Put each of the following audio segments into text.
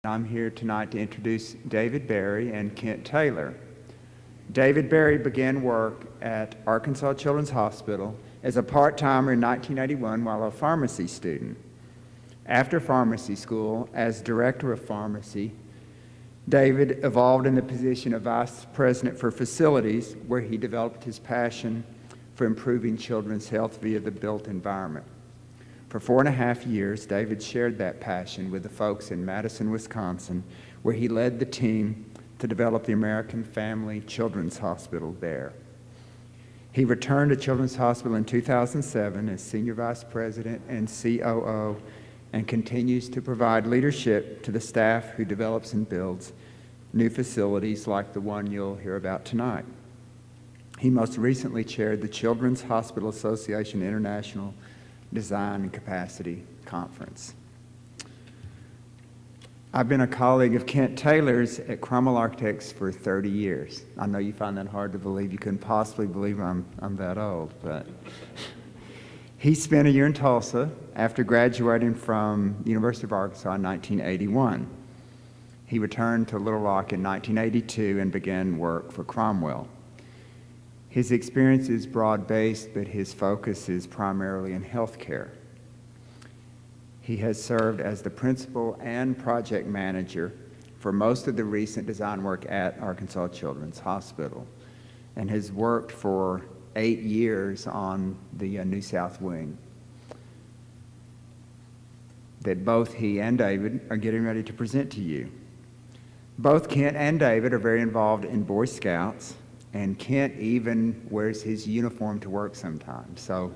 I'm here tonight to introduce David Berry and Kent Taylor. David Berry began work at Arkansas Children's Hospital as a part-timer in 1981 while a pharmacy student. After pharmacy school, as director of pharmacy, David evolved in the position of vice president for facilities, where he developed his passion for improving children's health via the built environment. For 4.5 years, David shared that passion with the folks in Madison, Wisconsin, where he led the team to develop the American Family Children's Hospital there. He returned to Children's Hospital in 2007 as Senior Vice President and COO, and continues to provide leadership to the staff who develops and builds new facilities like the one you'll hear about tonight. He most recently chaired the Children's Hospital Association International Design and Capacity Conference. I've been a colleague of Kent Taylor's at Cromwell Architects for 30 years. I know you find that hard to believe. You couldn't possibly believe I'm that old, but he spent a year in Tulsa after graduating from the University of Arkansas in 1981. He returned to Little Rock in 1982 and began work for Cromwell. His experience is broad-based, but his focus is primarily in healthcare. He has served as the principal and project manager for most of the recent design work at Arkansas Children's Hospital, and has worked for 8 years on the New South Wing that both he and David are getting ready to present to you. Both Kent and David are very involved in Boy Scouts, and Kent even wears his uniform to work sometimes. So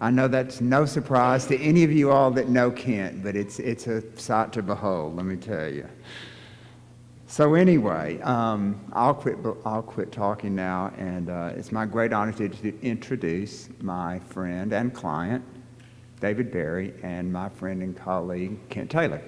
I know that's no surprise to any of you all that know Kent, but it's a sight to behold, let me tell you. So anyway, I'll quit talking now, and it's my great honor to introduce my friend and client, David Berry, and my friend and colleague, Kent Taylor.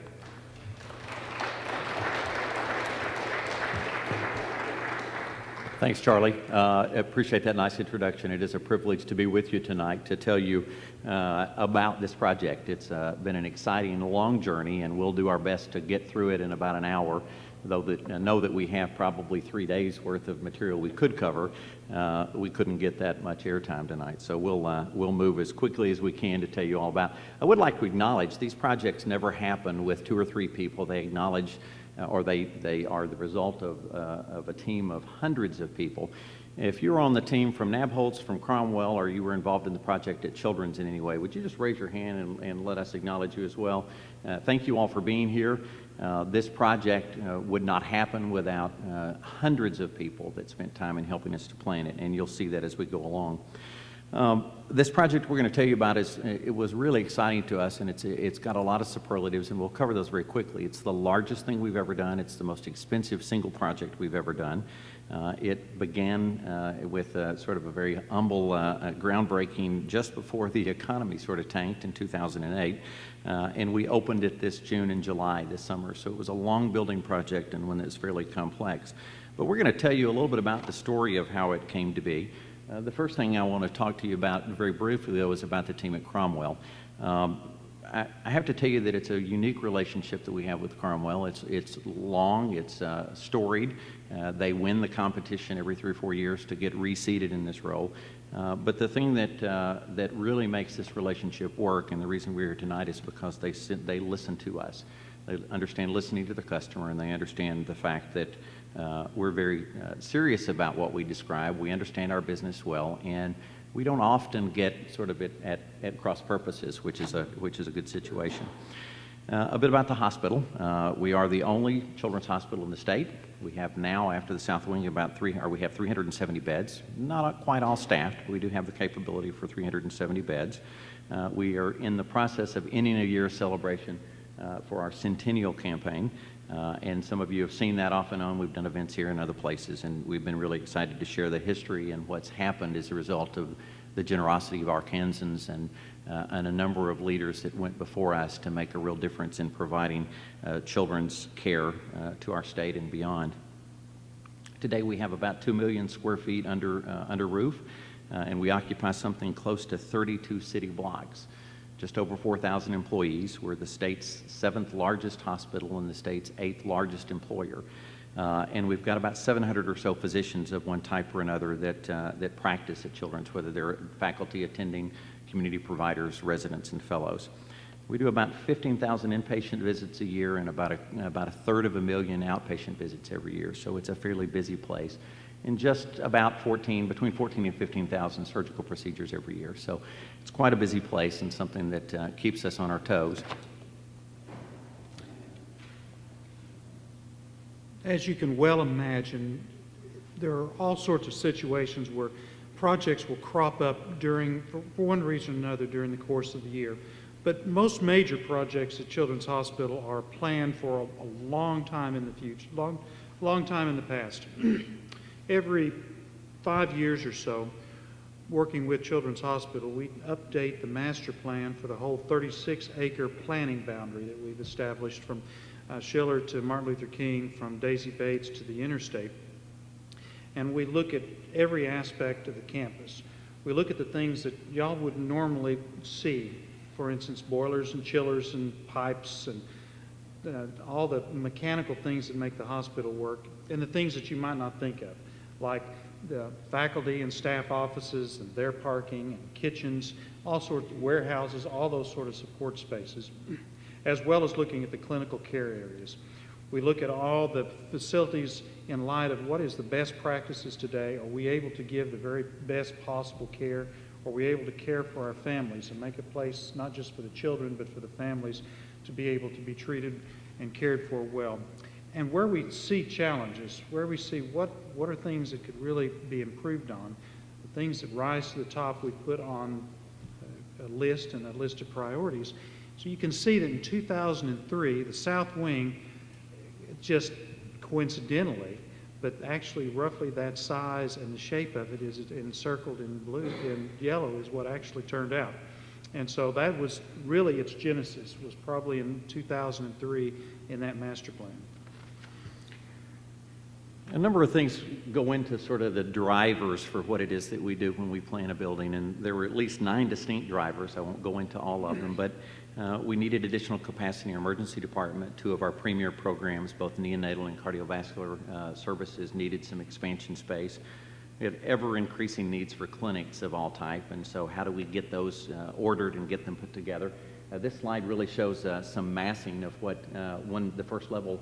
Thanks, Charlie. I appreciate that nice introduction. It is a privilege to be with you tonight to tell you about this project. It's been an exciting long journey, and we'll do our best to get through it in about an hour, though know that we have probably 3 days worth of material we could cover. We couldn't get that much airtime tonight, so we'll move as quickly as we can to tell you all about. I would like to acknowledge these projects never happen with 2 or 3 people. They acknowledge or they are the result of a team of hundreds of people. If you're on the team from Nabholz, from Cromwell, or you were involved in the project at Children's in any way, would you just raise your hand and let us acknowledge you as well? Thank you all for being here. This project would not happen without hundreds of people that spent time in helping us to plan it, and you'll see that as we go along. This project we're going to tell you about it was really exciting to us, and it's got a lot of superlatives, and we'll cover those very quickly. It's the largest thing we've ever done. It's the most expensive single project we've ever done. It began with sort of a very humble groundbreaking just before the economy sort of tanked in 2008, and we opened it this June and July this summer. So it was a long building project and one that's fairly complex. But we're going to tell you a little bit about the story of how it came to be. The first thing I want to talk to you about very briefly, though, is about the team at Cromwell. I have to tell you that it's a unique relationship that we have with Cromwell. It's long, it's storied. They win the competition every 3 or 4 years to get reseated in this role. But the thing that really makes this relationship work, and the reason we're here tonight, is because they listen to us. They understand listening to the customer, and they understand the fact that we're very serious about what we describe. We understand our business well, and we don't often get sort of at cross purposes, which is a good situation. A bit about the hospital. We are the only children's hospital in the state. We have now, after the South Wing, we have 370 beds. Not quite all staffed, but we do have the capability for 370 beds. We are in the process of ending a year celebration for our centennial campaign. And some of you have seen that off and on. We've done events here and other places, and we've been really excited to share the history and what's happened as a result of the generosity of Arkansans and a number of leaders that went before us to make a real difference in providing children's care to our state and beyond. Today we have about 2 million square feet under roof, and we occupy something close to 32 city blocks. just over 4,000 employees. We're the state's 7th largest hospital and the state's 8th largest employer. And we've got about 700 or so physicians of one type or another that practice at Children's, whether they're faculty attending, community providers, residents, and fellows. We do about 15,000 inpatient visits a year and about a third of a million outpatient visits every year. So it's a fairly busy place. And just about between 14 and 15,000 surgical procedures every year. So it's quite a busy place and something that keeps us on our toes. As you can well imagine, there are all sorts of situations where projects will crop up for one reason or another during the course of the year. But most major projects at Children's Hospital are planned for a long time in the future, long time in the past. Every 5 years or so, working with Children's Hospital, we update the master plan for the whole 36-acre planning boundary that we've established from Schiller to Martin Luther King, from Daisy Bates to the interstate. And we look at every aspect of the campus. We look at the things that y'all would normally see. For instance, boilers and chillers and pipes and all the mechanical things that make the hospital work, and the things that you might not think of, like the faculty and staff offices and their parking and kitchens, all sorts of warehouses, all those sort of support spaces, as well as looking at the clinical care areas. We look at all the facilities in light of what is the best practices today. Are we able to give the very best possible care? Are we able to care for our families and make a place not just for the children but for the families to be able to be treated and cared for well? And where we see challenges, where we see what are things that could really be improved on, the things that rise to the top, we put on a list and a list of priorities. So you can see that in 2003, the South Wing, just coincidentally, but actually roughly that size and the shape of it is encircled in blue and yellow is what actually turned out. And so that was really its genesis, was probably in 2003 in that master plan. A number of things go into sort of the drivers for what it is that we do when we plan a building, and there were at least 9 distinct drivers. I won't go into all of them, but we needed additional capacity in our emergency department. 2 of our premier programs, both neonatal and cardiovascular services, needed some expansion space. We have ever-increasing needs for clinics of all type, and so how do we get those ordered and get them put together? This slide really shows some massing of what the first level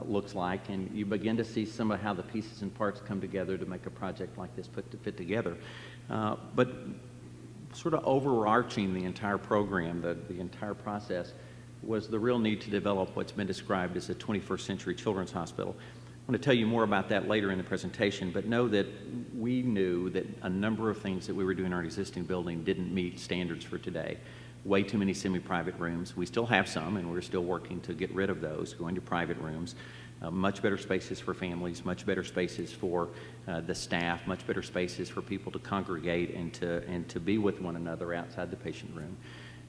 looks like, and you begin to see some of how the pieces and parts come together to make a project like this fit together. But sort of overarching the entire program, the entire process, was the real need to develop what's been described as a 21st century children's hospital. I'm going to tell you more about that later in the presentation, but know that we knew that a number of things that we were doing in our existing building didn't meet standards for today. Way too many semi-private rooms. We still have some, and we're still working to get rid of those, going to private rooms. Much better spaces for families, much better spaces for the staff, much better spaces for people to congregate and to be with one another outside the patient room.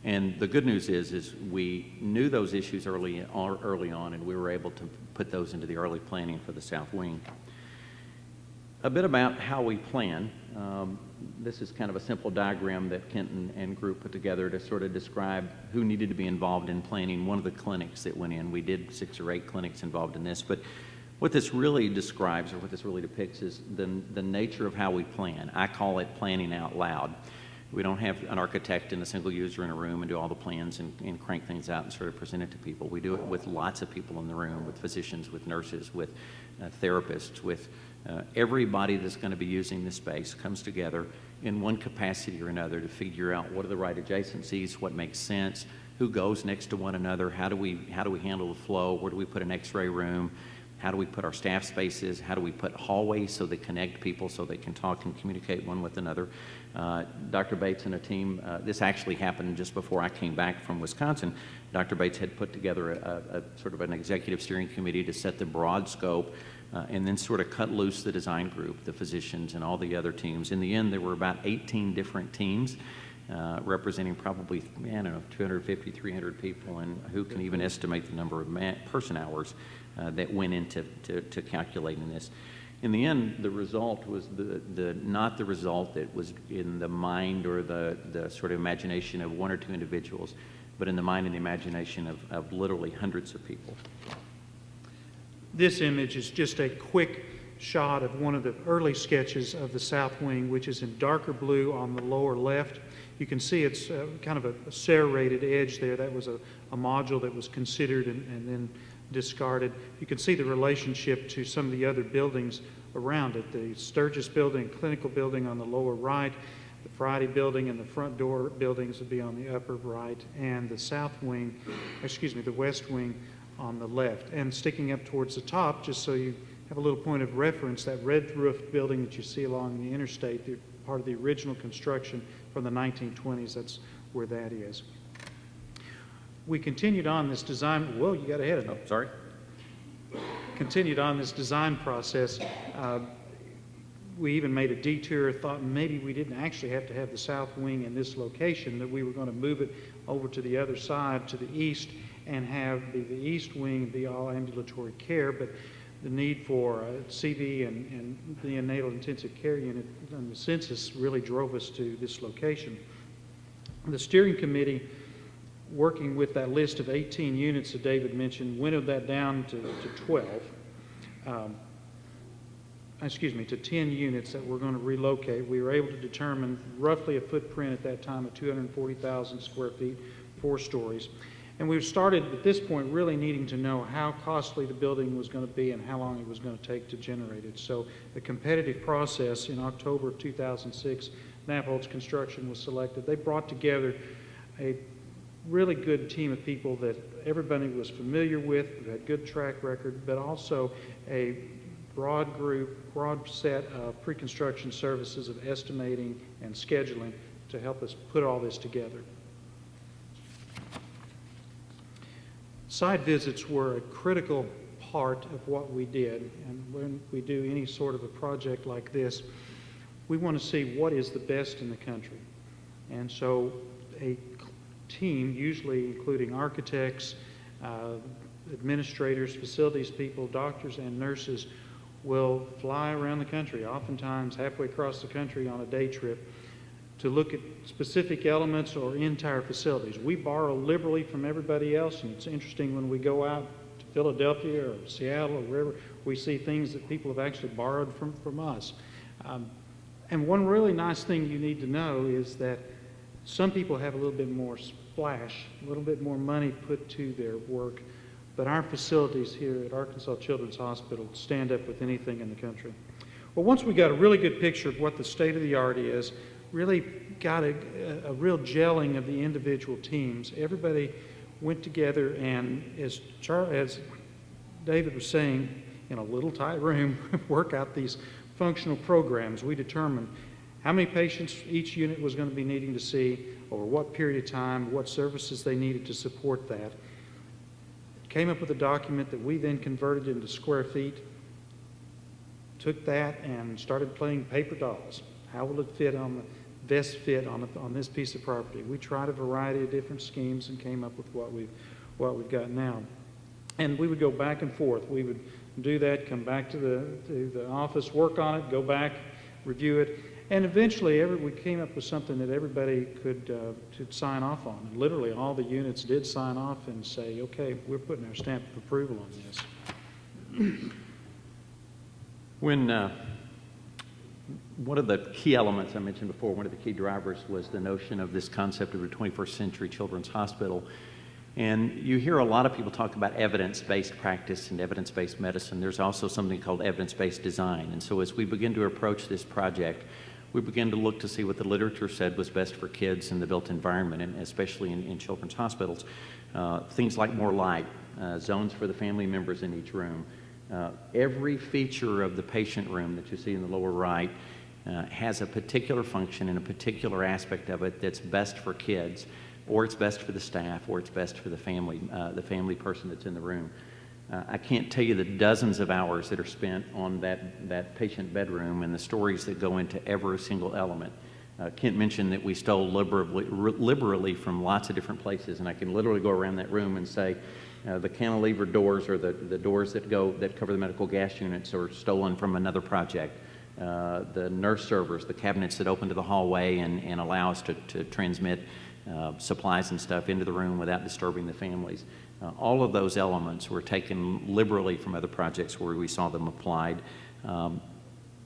And the good news is we knew those issues early on, and we were able to put those into the early planning for the South Wing. A bit about how we plan. This is kind of a simple diagram that Kent and group put together to sort of describe who needed to be involved in planning one of the clinics that went in. We did 6 or 8 clinics involved in this, but what this really describes, or what this really depicts, is the nature of how we plan. I call it planning out loud. We don't have an architect and a single user in a room and do all the plans and crank things out and sort of present it to people. We do it with lots of people in the room, with physicians, with nurses, with therapists, with everybody that's going to be using this space comes together in one capacity or another to figure out what are the right adjacencies, what makes sense, who goes next to one another, how do we handle the flow, where do we put an x-ray room, how do we put our staff spaces, how do we put hallways so they connect people so they can talk and communicate one with another. Dr. Bates and a team, this actually happened just before I came back from Wisconsin. Dr. Bates had put together a sort of an executive steering committee to set the broad scope and then sort of cut loose the design group, the physicians, and all the other teams. In the end, there were about 18 different teams representing probably, 250, 300 people, and who can even estimate the number of person hours that went into calculating this. In the end, the result was not the result that was in the mind or the sort of imagination of one or two individuals, but in the mind and the imagination of literally hundreds of people. This image is just a quick shot of one of the early sketches of the south wing, which is in darker blue on the lower left. You can see it's kind of a serrated edge there. That was a module that was considered and then discarded. You can see the relationship to some of the other buildings around it. The Sturgis building, clinical building on the lower right, the Friday building and the front door buildings would be on the upper right, and the south wing, the west wing on the left. And sticking up towards the top, just so you have a little point of reference, that red roofed building that you see along the interstate, part of the original construction from the 1920s, that's where that is. We continued on this design, whoa, you got ahead of me. Oh, sorry. Continued on this design process. We even made a detour, thought maybe we didn't actually have to have the south wing in this location, that we were going to move it over to the other side, to the east, and have the east wing be all ambulatory care, but the need for CV and the neonatal intensive care unit and the census really drove us to this location. The steering committee, working with that list of 18 units that David mentioned, winnowed that down to 10 units that we're going to relocate. We were able to determine roughly a footprint at that time of 240,000 square feet, 4 stories. And we started at this point really needing to know how costly the building was going to be and how long it was going to take to generate it. So the competitive process in October of 2006, Knappholz Construction was selected. They brought together a really good team of people that everybody was familiar with, who had good track record, but also a broad group, broad set of pre-construction services of estimating and scheduling to help us put all this together. Site visits were a critical part of what we did, and when we do any sort of a project like this, we want to see what is the best in the country. And so a team, usually including architects, administrators, facilities people, doctors, and nurses, will fly around the country, oftentimes halfway across the country on a day trip, to look at specific elements or entire facilities. We borrow liberally from everybody else, and it's interesting when we go out to Philadelphia or Seattle or wherever, we see things that people have actually borrowed from us. And one really nice thing you need to know is that some people have a little bit more splash, a little bit more money put to their work, but our facilities here at Arkansas Children's Hospital stand up with anything in the country. Well, once we got a really good picture of what the state of the art is, really got a real gelling of the individual teams, everybody went together and, as David was saying, in a little tight room, work out these functional programs. We determined how many patients each unit was going to be needing to see, over what period of time, what services they needed to support that. Came up with a document that we then converted into square feet, took that and started playing paper dolls. How will it fit on the best fit on this piece of property? We tried a variety of different schemes and came up with what we've got now. And we would go back and forth. We would do that, come back to the office, work on it, go back, review it, and eventually we came up with something that everybody could sign off on. And literally all the units did sign off and say, okay, we're putting our stamp of approval on this. One of the key elements I mentioned before, one of the key drivers, was the notion of this concept of a 21st century children's hospital. And you hear a lot of people talk about evidence-based practice and evidence-based medicine. There's also something called evidence-based design. And so as we begin to approach this project, we began to look to see what the literature said was best for kids in the built environment, and especially in children's hospitals. Things like more light, zones for the family members in each room. Every feature of the patient room that you see in the lower right has a particular function and a particular aspect of it that's best for kids, or it's best for the staff, or it's best for the family person that's in the room. I can't tell you the dozens of hours that are spent on that patient bedroom and the stories that go into every single element. Kent mentioned that we stole liberally from lots of different places, and I can literally go around that room and say, The cantilever doors, or the doors that cover the medical gas units, are stolen from another project. The nurse servers, the cabinets that open to the hallway and allow us to transmit supplies and stuff into the room without disturbing the families. All of those elements were taken liberally from other projects where we saw them applied.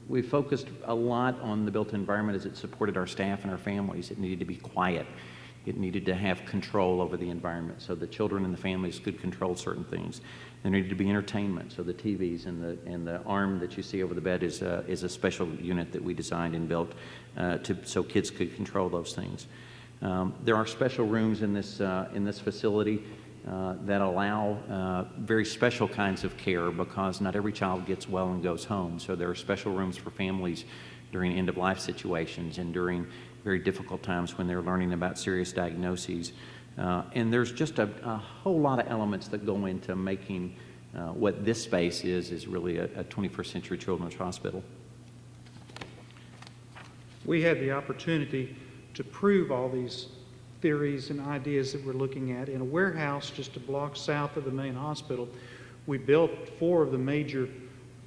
We focused a lot on the built environment as it supported our staff and our families. It needed to be quiet. It needed to have control over the environment so the children and the families could control certain things. There needed to be entertainment, so the TVs and the arm that you see over the bed is a special unit that we designed and built so kids could control those things. There are special rooms in this facility that allow very special kinds of care, because not every child gets well and goes home. So there are special rooms for families during end-of-life situations and during very difficult times when they're learning about serious diagnoses. And there's just a whole lot of elements that go into making what this space is really a 21st century children's hospital. We had the opportunity to prove all these theories and ideas that we're looking at in a warehouse just a block south of the main hospital. We built 4 of the major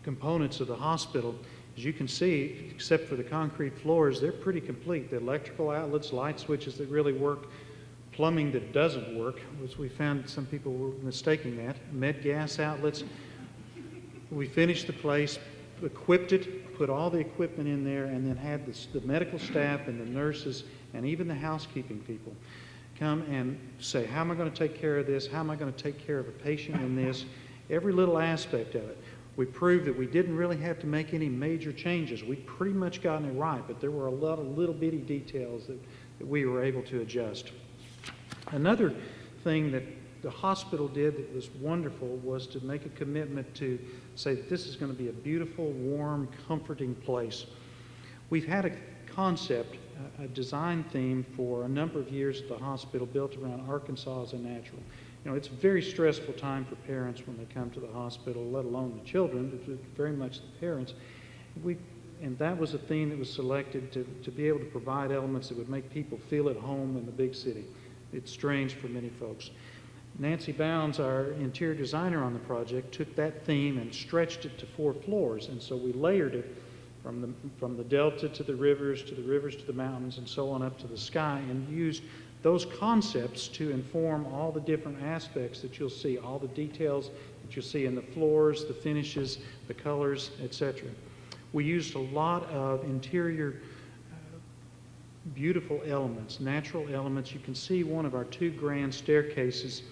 components of the hospital. As you can see, except for the concrete floors, they're pretty complete. The electrical outlets, light switches that really work, plumbing that doesn't work, which we found some people were mistaking that, med gas outlets. We finished the place, equipped it, put all the equipment in there, and then had the medical staff and the nurses and even the housekeeping people come and say, how am I going to take care of this? How am I going to take care of a patient in this? Every little aspect of it. We proved that we didn't really have to make any major changes. We pretty much gotten it right, but there were a lot of little bitty details that we were able to adjust. Another thing that the hospital did that was wonderful was to make a commitment to say that this is going to be a beautiful, warm, comforting place. We've had a concept, a design theme for a number of years at the hospital built around Arkansas as a natural. You know, it's a very stressful time for parents when they come to the hospital, let alone the children, but very much the parents. And that was a theme that was selected to be able to provide elements that would make people feel at home in the big city. It's strange for many folks. Nancy Bounds, our interior designer on the project, took that theme and stretched it to 4 floors, and so we layered it from the delta to the rivers to the mountains and so on up to the sky, and used those concepts to inform all the different aspects that you'll see, all the details that you'll see in the floors, the finishes, the colors, etc. We used a lot of interior beautiful elements, natural elements. You can see one of our 2 grand staircases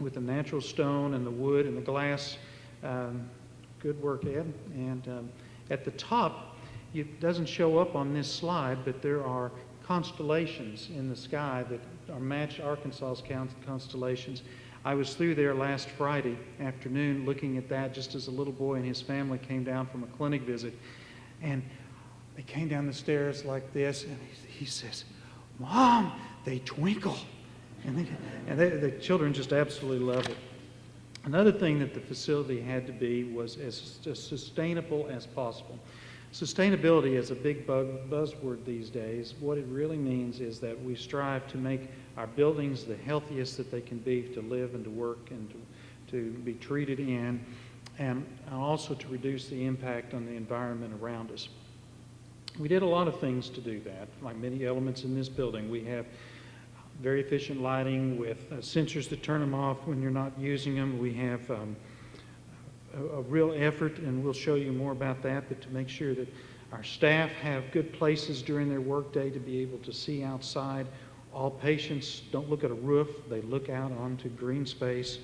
with the natural stone and the wood and the glass. Good work, Ed. And at the top, it doesn't show up on this slide, but there are constellations in the sky that are matched Arkansas's constellations. I was through there last Friday afternoon looking at that just as a little boy and his family came down from a clinic visit. And they came down the stairs like this, and he says, "Mom, they twinkle." And the children just absolutely love it. Another thing that the facility had to be was as sustainable as possible. Sustainability is a big buzzword these days. What it really means is that we strive to make our buildings the healthiest that they can be to live and to work and to be treated in, and also to reduce the impact on the environment around us. We did a lot of things to do that, like many elements in this building. We have very efficient lighting with sensors that turn them off when you're not using them. We have a real effort, and we'll show you more about that, but to make sure that our staff have good places during their workday to be able to see outside. All patients don't look at a roof, they look out onto green space.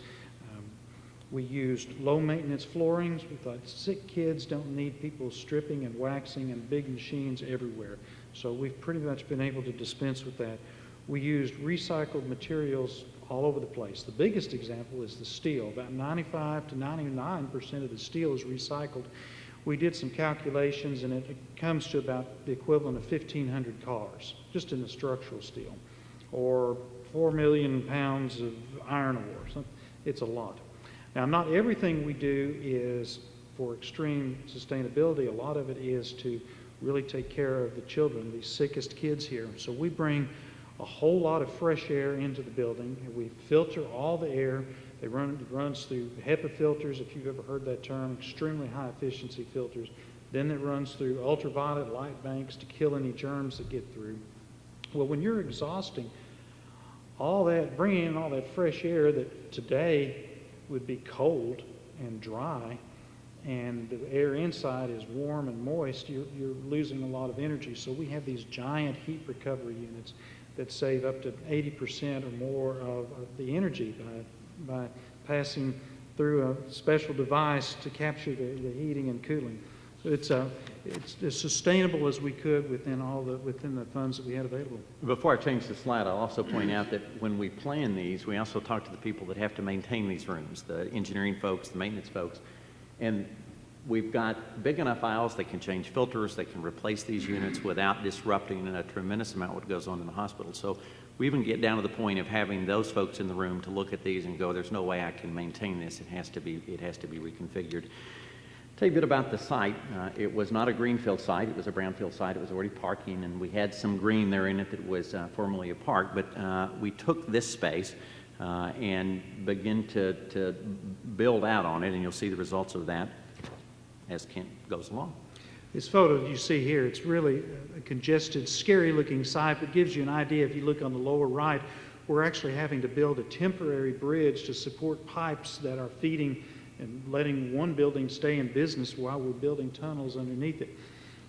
We used low maintenance floorings. We thought sick kids don't need people stripping and waxing and big machines everywhere. So we've pretty much been able to dispense with that. We used recycled materials all over the place. The biggest example is the steel. About 95 to 99% of the steel is recycled. We did some calculations, and it comes to about the equivalent of 1,500 cars, just in the structural steel, or 4 million pounds of iron ore. So it's a lot. Now, not everything we do is for extreme sustainability. A lot of it is to really take care of the children, the sickest kids here. So we bring a whole lot of fresh air into the building, and we filter all the air It runs through HEPA filters, if you've ever heard that term, extremely high efficiency filters. Then it runs through ultraviolet light banks to kill any germs that get through. Well, when you're exhausting all that, bringing in all that fresh air that today would be cold and dry, and the air inside is warm and moist, you're losing a lot of energy. So we have these giant heat recovery units that save up to 80% or more of the energy by passing through a special device to capture the heating and cooling. So it's as sustainable as we could within the funds that we had available. Before I change the slide, I'll also point out that when we plan these, we also talk to the people that have to maintain these rooms, the engineering folks, the maintenance folks, and we've got big enough aisles that can change filters, that can replace these units without disrupting a tremendous amount what goes on in the hospital. So we even get down to the point of having those folks in the room to look at these and go, there's no way I can maintain this. It has to be reconfigured. Tell you a bit about the site. It was not a greenfield site. It was a brownfield site. It was already parking, and we had some green there in it that was formerly a park. But we took this space and began to build out on it, and you'll see the results of that as Kent goes along. This photo you see here, it's really a congested, scary-looking site, but gives you an idea. If you look on the lower right, we're actually having to build a temporary bridge to support pipes that are feeding and letting one building stay in business while we're building tunnels underneath it.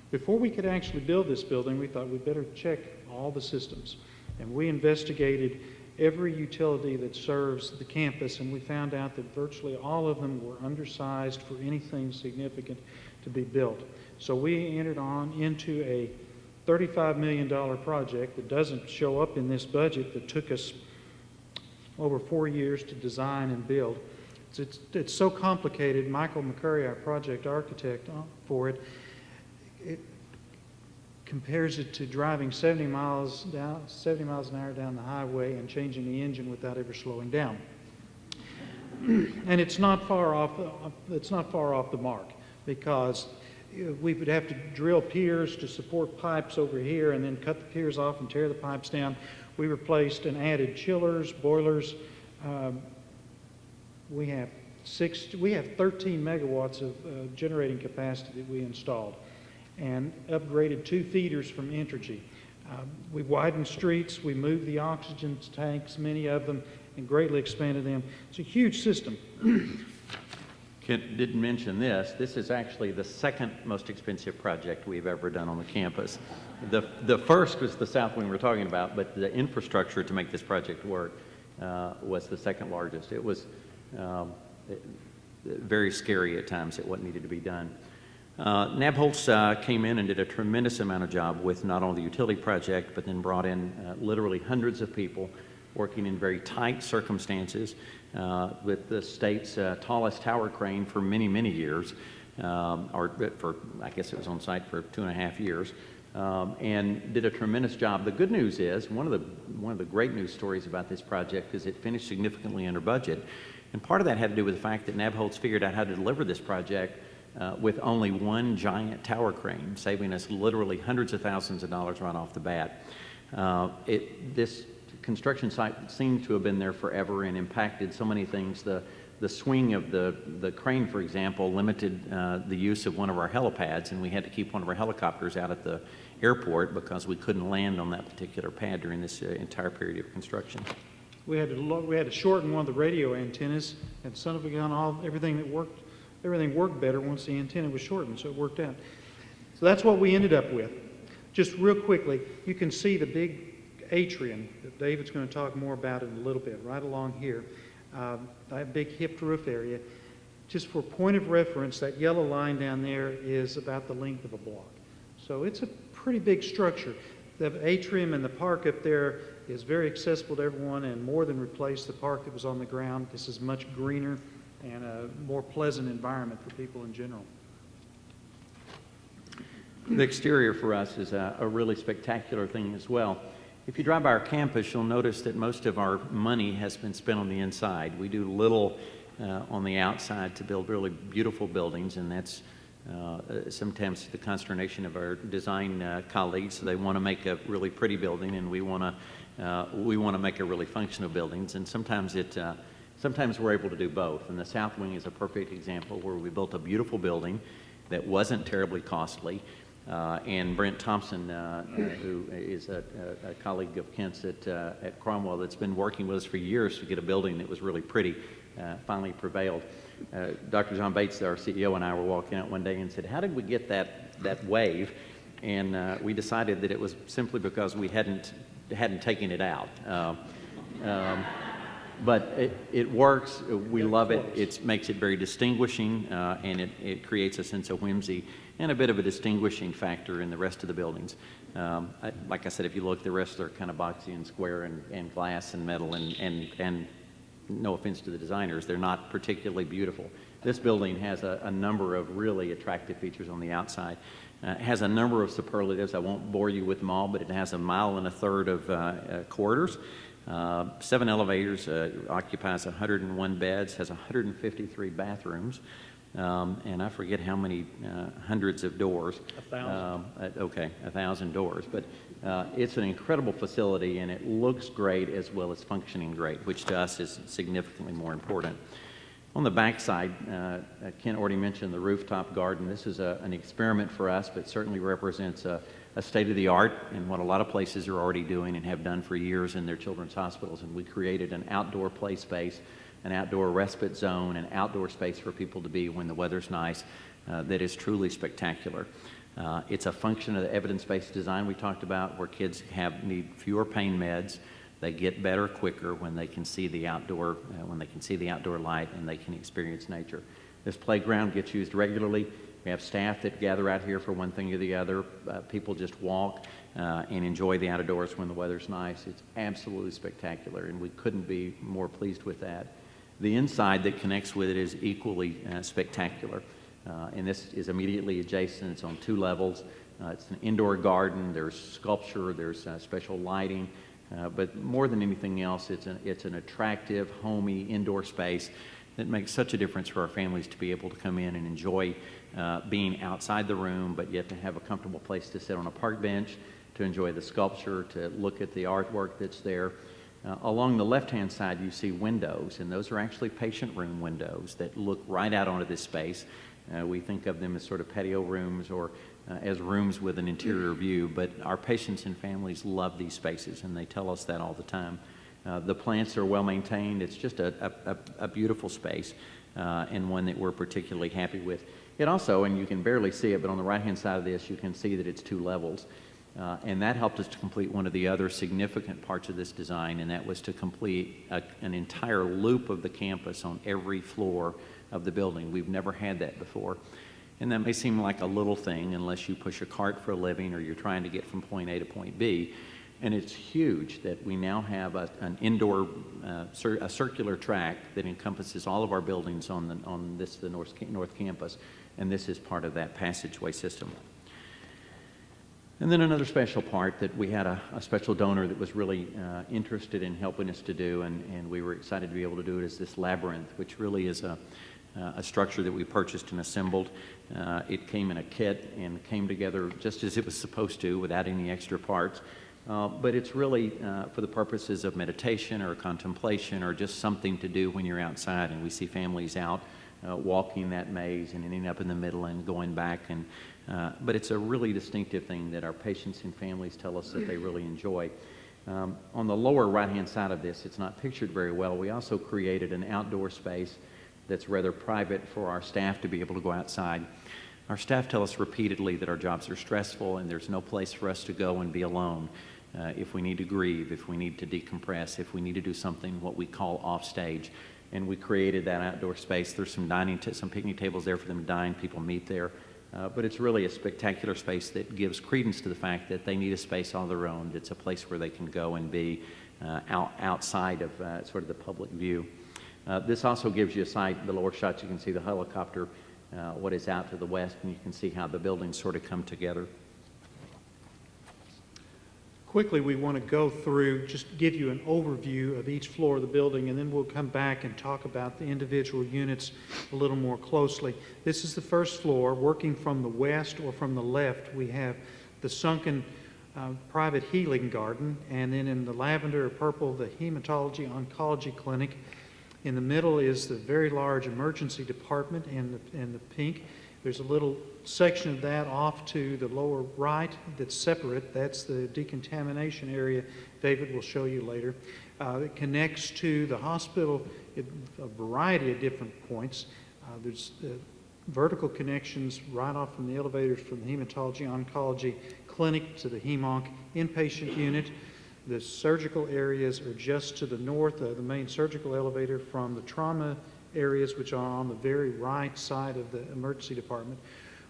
Before we could actually build this building, we thought we'd better check all the systems. And we investigated every utility that serves the campus, and we found out that virtually all of them were undersized for anything significant to be built. So we entered on into a $35 million project that doesn't show up in this budget that took us over 4 years to design and build. It's so complicated. Michael McCurry, our project architect for it, compares it to driving 70 miles an hour down the highway and changing the engine without ever slowing down. And it's not far off the mark, because we would have to drill piers to support pipes over here and then cut the piers off and tear the pipes down. We replaced and added chillers, boilers. We have 13 megawatts of generating capacity that we installed, and upgraded 2 feeders from Entergy. We widened streets, we moved the oxygen tanks, many of them, and greatly expanded them. It's a huge system. Kent didn't mention this. This is actually the second most expensive project we've ever done on the campus. The first was the south wing we're talking about, but the infrastructure to make this project work was the second largest. It was very scary at times at what needed to be done. Nabholz came in and did a tremendous amount of job with not only the utility project, but then brought in literally hundreds of people working in very tight circumstances with the state's tallest tower crane for many, many years, or for, I guess it was on site for 2.5 years, and did a tremendous job. The good news is, one of the great news stories about this project is it finished significantly under budget. And part of that had to do with the fact that Nabholz figured out how to deliver this project with only one giant tower crane, saving us literally hundreds of thousands of dollars right off the bat. This construction site seemed to have been there forever and impacted so many things. The swing of the crane, for example, limited the use of one of our helipads, and we had to keep one of our helicopters out at the airport because we couldn't land on that particular pad during this entire period of construction. We had to shorten one of the radio antennas, and son of a gun, everything worked better once the antenna was shortened, so it worked out. So that's what we ended up with. Just real quickly, you can see the big atrium that David's going to talk more about in a little bit, right along here. That big hipped roof area. Just for point of reference, that yellow line down there is about the length of a block. So it's a pretty big structure. The atrium and the park up there is very accessible to everyone and more than replaced the park that was on the ground. This is much greener and a more pleasant environment for people in general. The exterior for us is a really spectacular thing as well. If you drive by our campus, you'll notice that most of our money has been spent on the inside. We do little on the outside to build really beautiful buildings, and that's sometimes the consternation of our design colleagues. They want to make a really pretty building, and we want to make a really functional buildings, and sometimes it Sometimes we're able to do both, and the South Wing is a perfect example where we built a beautiful building that wasn't terribly costly. And Brent Thompson, who is a colleague of Kent's at Cromwell that's been working with us for years to get a building that was really pretty, finally prevailed. Dr. John Bates, our CEO, and I were walking out one day and said, how did we get that wave? And we decided that it was simply because we hadn't taken it out. But it works. We love it. It makes it very distinguishing, and it creates a sense of whimsy and a bit of a distinguishing factor in the rest of the buildings. Like I said, if you look, the rest are kind of boxy and square and glass and metal, and no offense to the designers, they're not particularly beautiful. This building has a number of really attractive features on the outside. It has a number of superlatives. I won't bore you with them all, but it has 1.33 miles of corridors. 7 elevators, occupies 101 beds, has 153 bathrooms, and I forget how many hundreds of doors. 1,000. Okay, 1,000 doors. But it's an incredible facility, and it looks great as well as functioning great, which to us is significantly more important. On the back side, Ken already mentioned the rooftop garden. This is an experiment for us, but certainly represents a state-of-the-art and what a lot of places are already doing and have done for years in their children's hospitals. And we created an outdoor play space, an outdoor respite zone, an outdoor space for people to be when the weather's nice that is truly spectacular. It's a function of the evidence-based design we talked about, where kids need fewer pain meds. They get better quicker when they can see the outdoor light and they can experience nature. This playground gets used regularly. We have staff that gather out here for one thing or the other. People just walk and enjoy the outdoors when the weather's nice. It's absolutely spectacular, and we couldn't be more pleased with that. The inside that connects with it is equally spectacular, and this is immediately adjacent. It's on 2 levels. It's an indoor garden. There's sculpture. There's special lighting. But more than anything else, it's an attractive, homey indoor space that makes such a difference for our families to be able to come in and enjoy being outside the room, but yet to have a comfortable place to sit on a park bench, to enjoy the sculpture, to look at the artwork that's there. Along the left-hand side, you see windows, and those are actually patient room windows that look right out onto this space. We think of them as sort of patio rooms or as rooms with an interior view, but our patients and families love these spaces, and they tell us that all the time. The plants are well maintained. It's just a beautiful space and one that we're particularly happy with. It also, and you can barely see it, but on the right-hand side of this, you can see that it's 2 levels. And that helped us to complete one of the other significant parts of this design, and that was to complete an entire loop of the campus on every floor of the building. We've never had that before. And that may seem like a little thing unless you push a cart for a living or you're trying to get from point A to point B. And it's huge that we now have an indoor, a circular track that encompasses all of our buildings on the North Campus, and this is part of that passageway system. And then another special part that we had a special donor that was really interested in helping us to do, and we were excited to be able to do it, is this Labyrinth, which really is a structure that we purchased and assembled. It came in a kit and came together just as it was supposed to without any extra parts. But it's really for the purposes of meditation or contemplation or just something to do when you're outside, and we see families out walking that maze and ending up in the middle and going back. But it's a really distinctive thing that our patients and families tell us that they really enjoy. On the lower right-hand side of this, it's not pictured very well, we also created an outdoor space that's rather private for our staff to be able to go outside. Our staff tell us repeatedly that our jobs are stressful and there's no place for us to go and be alone. If we need to grieve, if we need to decompress, if we need to do something what we call off stage. And we created that outdoor space. There's some some picnic tables there for them to dine, people meet there. But it's really a spectacular space that gives credence to the fact that they need a space all their own. It's a place where they can go and be outside of sort of the public view. This also gives you a sight, the lower shots, you can see the helicopter, what is out to the west, and you can see how the buildings sort of come together. Quickly, we want to go through, just give you an overview of each floor of the building, and then we'll come back and talk about the individual units a little more closely. This is the first floor. Working from the west or from the left, we have the sunken private healing garden, and then in the lavender or purple, the hematology oncology clinic. In the middle is the very large emergency department in the pink. There's a little section of that off to the lower right that's separate. That's the decontamination area David will show you later. It connects to the hospital at a variety of different points. There's vertical connections right off from the elevators from the hematology oncology clinic to the hemonc inpatient unit. The surgical areas are just to the north of the main surgical elevator from the trauma areas, which are on the very right side of the emergency department.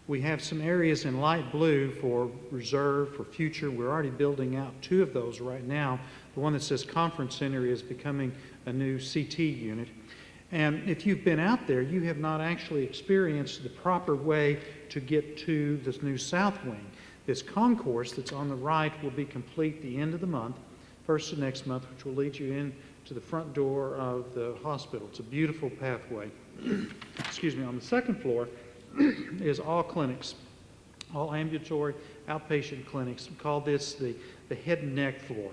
We have some areas in light blue for reserve, for future. We're already building out 2 of those right now. The one that says conference center is becoming a new CT unit. And if you've been out there, you have not actually experienced the proper way to get to this new south wing. This concourse that's on the right will be complete the end of the month, first of next month, which will lead you in to the front door of the hospital. It's a beautiful pathway. Excuse me. On the second floor is all clinics, all ambulatory outpatient clinics. We call this the head and neck floor.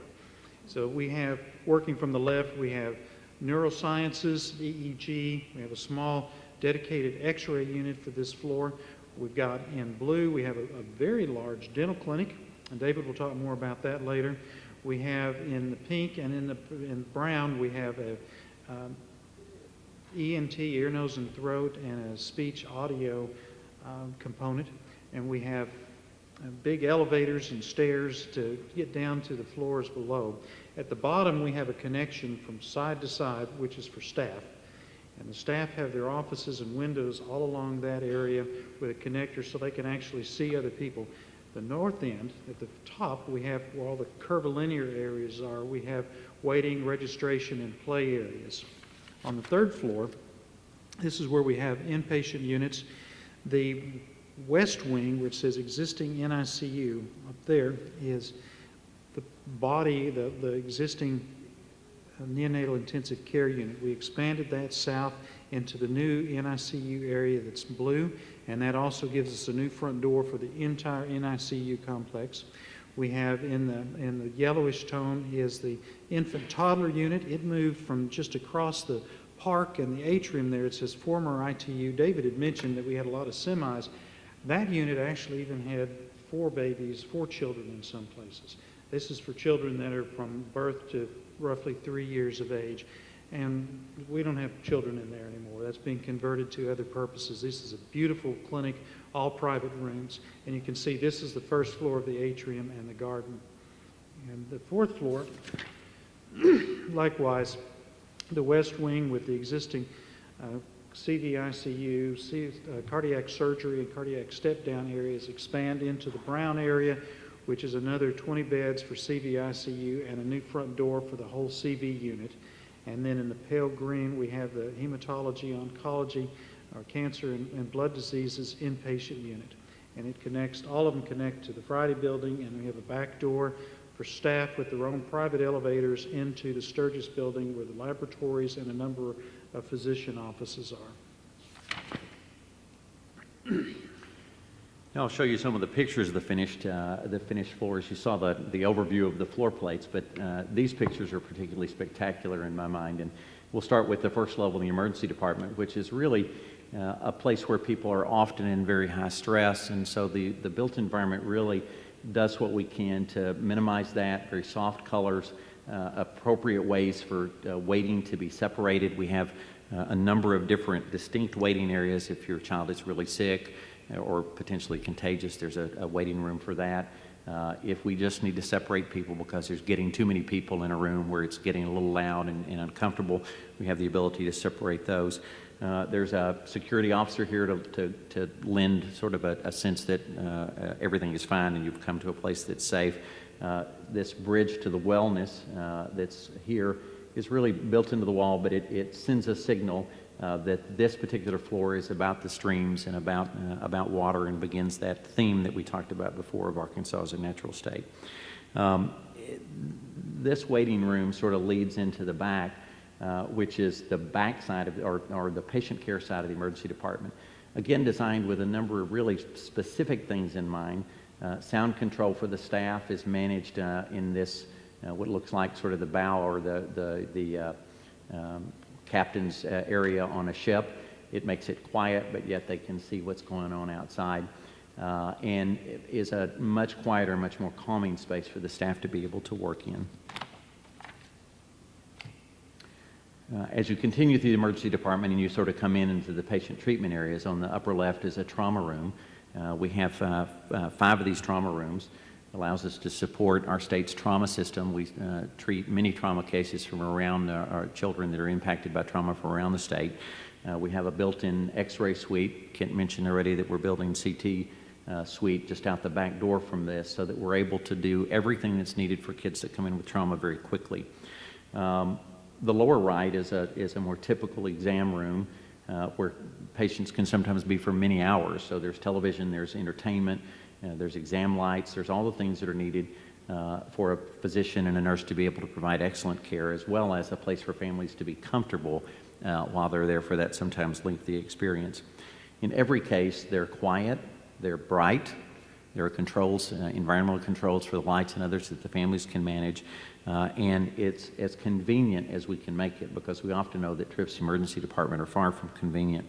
So we have, working from the left, we have neurosciences, EEG. We have a small dedicated x-ray unit for this floor. We've got in blue, we have a very large dental clinic, and David will talk more about that later. We have in the pink and in brown, we have a ENT, ear, nose, and throat, and a speech audio component. And we have big elevators and stairs to get down to the floors below. At the bottom, we have a connection from side to side, which is for staff. And the staff have their offices and windows all along that area with a connector so they can actually see other people. The north end, at the top, we have where all the curvilinear areas are. We have waiting, registration, and play areas. On the third floor, this is where we have inpatient units. The west wing, which says existing NICU, up there is the body, the existing neonatal intensive care unit. We expanded that south into the new NICU area that's blue, and that also gives us a new front door for the entire NICU complex. We have in the yellowish tone is the infant toddler unit. It moved from just across the park and the atrium there. It says former ITU. David had mentioned that we had a lot of semis. That unit actually even had 4 babies, 4 children in some places. This is for children that are from birth to roughly 3 years of age. And we don't have children in there anymore. That's being converted to other purposes. This is a beautiful clinic, all private rooms. And you can see this is the first floor of the atrium and the garden. And the fourth floor, likewise, the west wing with the existing CVICU, cardiac surgery, and cardiac step-down areas expand into the brown area, which is another 20 beds for CVICU and a new front door for the whole CV unit. And then in the pale green, we have the hematology, oncology, or cancer and blood diseases inpatient unit. And it connects, all of them connect to the Friday building, and we have a back door for staff with their own private elevators into the Sturgis building where the laboratories and a number of physician offices are. Now I'll show you some of the pictures of the finished floors. You saw the overview of the floor plates, but these pictures are particularly spectacular in my mind. And we'll start with the first level, the emergency department, which is really a place where people are often in very high stress. And so the built environment really does what we can to minimize that, very soft colors, appropriate ways for waiting to be separated. We have a number of different distinct waiting areas. If your child is really sick or potentially contagious, there's a waiting room for that. If we just need to separate people because there's getting too many people in a room where it's getting a little loud and uncomfortable, we have the ability to separate those. There's a security officer here to lend sort of a sense that everything is fine and you've come to a place that's safe. This bridge to the wellness that's here is really built into the wall, but it sends a signal that this particular floor is about the streams and about water, and begins that theme that we talked about before of Arkansas as a natural state. This waiting room sort of leads into the back, which is the back side of, or the patient care side of the emergency department. Again, designed with a number of really specific things in mind. Sound control for the staff is managed in this, what looks like sort of the bow or the captain's area on a ship. It makes it quiet, but yet they can see what's going on outside. And it is a much quieter, much more calming space for the staff to be able to work in. As you continue through the emergency department and you sort of come into the patient treatment areas, on the upper left is a trauma room. We have 5 of these trauma rooms. Allows us to support our state's trauma system. We treat many trauma cases from around our children that are impacted by trauma from around the state. We have a built-in x-ray suite. Kent mentioned already that we're building CT suite just out the back door from this so that we're able to do everything that's needed for kids that come in with trauma very quickly. The lower right is a more typical exam room where patients can sometimes be for many hours. So there's television, there's entertainment, there's exam lights, there's all the things that are needed for a physician and a nurse to be able to provide excellent care, as well as a place for families to be comfortable while they're there for that sometimes lengthy experience. In every case, they're quiet, they're bright, there are controls, environmental controls for the lights and others that the families can manage, and it's as convenient as we can make it, because we often know that trips to emergency department are far from convenient.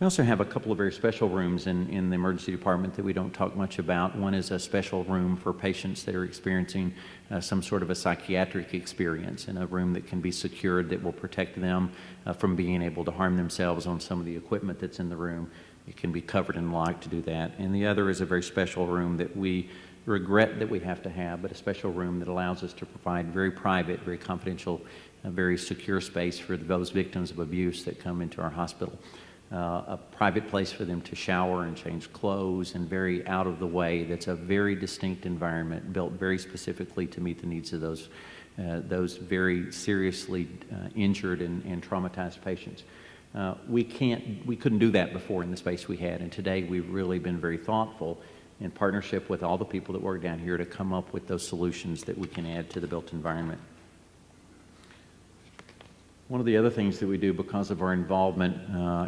We also have a couple of very special rooms in the emergency department that we don't talk much about. One is a special room for patients that are experiencing some sort of a psychiatric experience, in a room that can be secured that will protect them from being able to harm themselves on some of the equipment that's in the room. It can be covered and locked to do that. And the other is a very special room that we regret that we have to have, but a special room that allows us to provide very private, very confidential, very secure space for those victims of abuse that come into our hospital. A private place for them to shower and change clothes, and very out of the way. That's a very distinct environment built very specifically to meet the needs of those very seriously injured and traumatized patients. We couldn't do that before in the space we had, and today we've really been very thoughtful in partnership with all the people that work down here to come up with those solutions that we can add to the built environment. One of the other things that we do, because of our involvement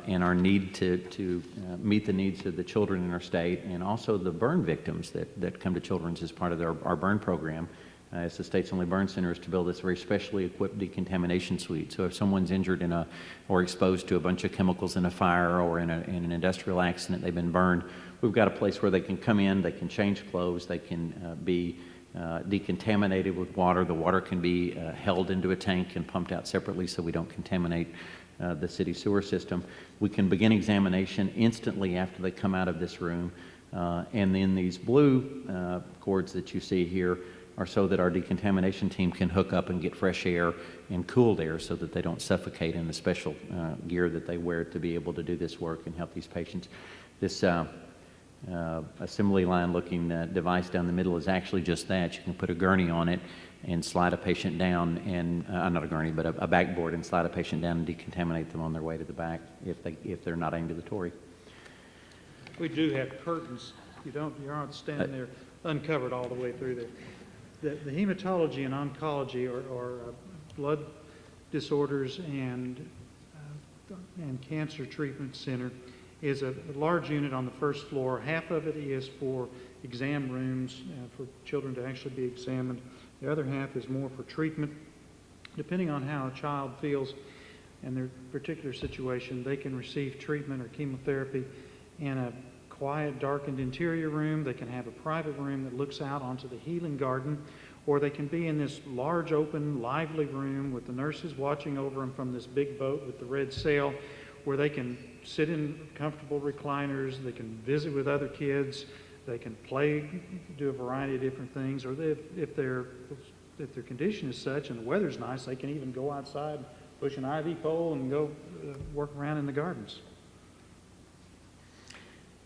and our need to meet the needs of the children in our state, and also the burn victims that come to Children's as part of our burn program, as the state's only burn center, is to build this very specially equipped decontamination suite. So if someone's injured or exposed to a bunch of chemicals in a fire or in an industrial accident, they've been burned, we've got a place where they can come in, they can change clothes, they can be decontaminated with water. The water can be held into a tank and pumped out separately so we don't contaminate the city sewer system. We can begin examination instantly after they come out of this room. And then these blue cords that you see here are so that our decontamination team can hook up and get fresh air and cooled air so that they don't suffocate in the special gear that they wear to be able to do this work and help these patients. This assembly line looking device down the middle is actually just that. You can put a gurney on it and slide a patient down, and not a gurney, but a backboard, and slide a patient down and decontaminate them on their way to the back if they're not ambulatory. We do have curtains. You aren't standing there uncovered all the way through there. The hematology and oncology are blood disorders and cancer treatment center is a large unit on the first floor. Half of it is for exam rooms for children to actually be examined. The other half is more for treatment. Depending on how a child feels in their particular situation, they can receive treatment or chemotherapy in a quiet, darkened interior room. They can have a private room that looks out onto the healing garden, or they can be in this large, open, lively room with the nurses watching over them from this big boat with the red sail, where they can sit in comfortable recliners, they can visit with other kids, they can play, do a variety of different things, or if their condition is such and the weather's nice, they can even go outside, push an ivy pole, and go work around in the gardens.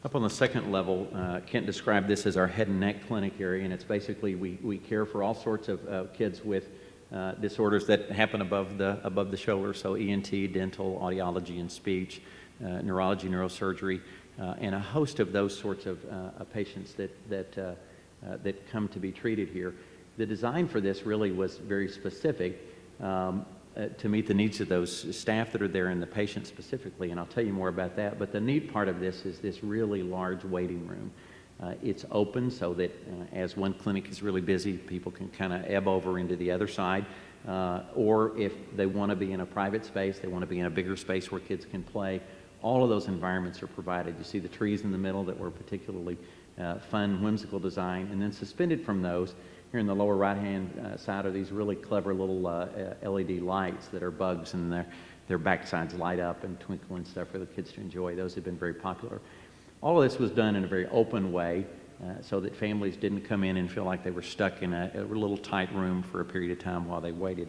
Up on the second level, Kent described this as our head and neck clinic area, and it's basically we care for all sorts of kids with disorders that happen above the shoulder, so ENT, dental, audiology and speech, neurology, neurosurgery, and a host of those sorts of patients that come to be treated here. The design for this really was very specific to meet the needs of those staff that are there and the patients specifically, and I'll tell you more about that. But the neat part of this is this really large waiting room. It's open so that as one clinic is really busy, people can kind of ebb over into the other side. or if they want to be in a private space, they want to be in a bigger space where kids can play. All of those environments are provided. You see the trees in the middle that were particularly fun, whimsical design, and then suspended from those, here in the lower right-hand side are these really clever little LED lights that are bugs, and their backsides light up and twinkle and stuff for the kids to enjoy. Those have been very popular. All of this was done in a very open way so that families didn't come in and feel like they were stuck in a little tight room for a period of time while they waited.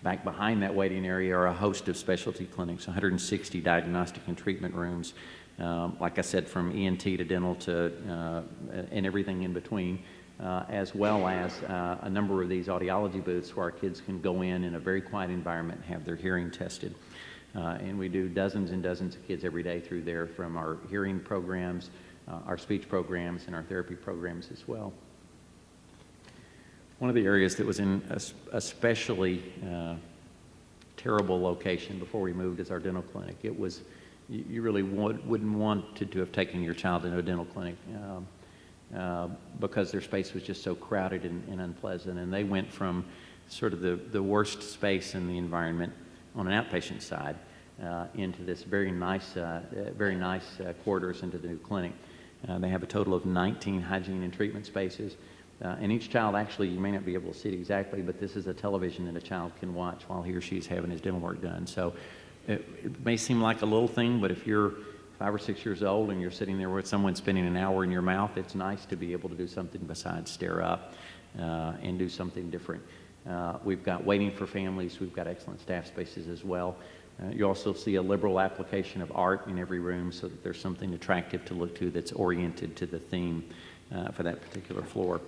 Back behind that waiting area are a host of specialty clinics, 160 diagnostic and treatment rooms, like I said, from ENT to dental to and everything in between, as well as a number of these audiology booths where our kids can go in a very quiet environment and have their hearing tested. And we do dozens and dozens of kids every day through there, from our hearing programs, our speech programs, and our therapy programs as well. One of the areas that was in a especially terrible location before we moved is our dental clinic. It was, you really wouldn't want to have taken your child into a dental clinic because their space was just so crowded and unpleasant. And they went from sort of the worst space in the environment on an outpatient side into this very nice quarters into the new clinic. They have a total of 19 hygiene and treatment spaces. And each child, actually, you may not be able to see it exactly, but this is a television that a child can watch while he or she is having his dental work done. So it may seem like a little thing, but if you're 5 or 6 years old and you're sitting there with someone spending an hour in your mouth, it's nice to be able to do something besides stare up and do something different. We've got waiting for families. We've got excellent staff spaces as well. You also see a liberal application of art in every room so that there's something attractive to look to that's oriented to the theme for that particular floor.